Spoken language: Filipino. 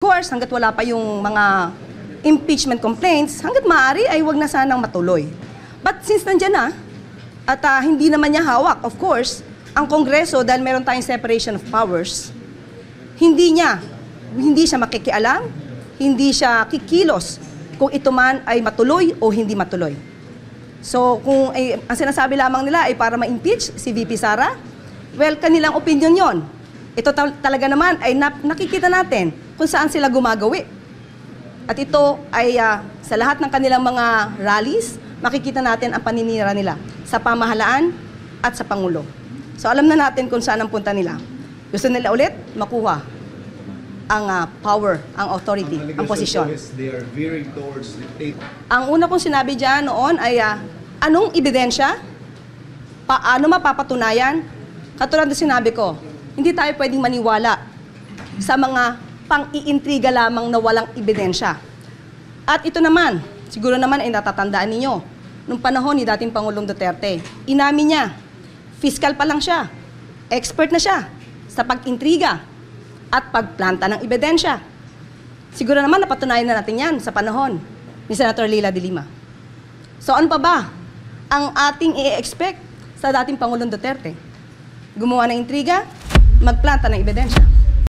course, hanggat wala pa yung mga impeachment complaints, hanggat maaari ay wag na sanang matuloy. But since nandyan na, at hindi naman niya hawak, of course, ang Kongreso, dahil meron tayong separation of powers, hindi siya makikialam, hindi siya kikilos kung ito man ay matuloy o hindi matuloy. So, kung ang sinasabi lamang nila ay para ma-impeach si VP Sara, well, kanilang opinion yon. Ito talaga naman ay nakikita natin kung saan sila gumagawi. At ito ay sa lahat ng kanilang mga rallies, makikita natin ang paninira nila sa pamahalaan at sa Pangulo. So, alam na natin kung saan ang punta nila. Gusto nila ulit makuha ang power, ang authority, ang posisyon. Ang una kong sinabi dyan noon ay anong ebidensya? Paano mapapatunayan? Katulad na sinabi ko, hindi tayo pwedeng maniwala sa mga pang-iintriga lamang na walang ebidensya. At ito naman, siguro naman ay natatandaan ninyo, nung panahon ni dating Pangulong Duterte, inamin niya, fiscal pa lang siya, expert na siya sa pag-intriga at pagplanta ng ebidensya. Siguro naman napatunayan na natin yan sa panahon ni Senator Leila de Lima. So ano pa ba ang ating i-expect sa dating Pangulong Duterte? Gumawa ng intriga, magplanta ng ebidensya.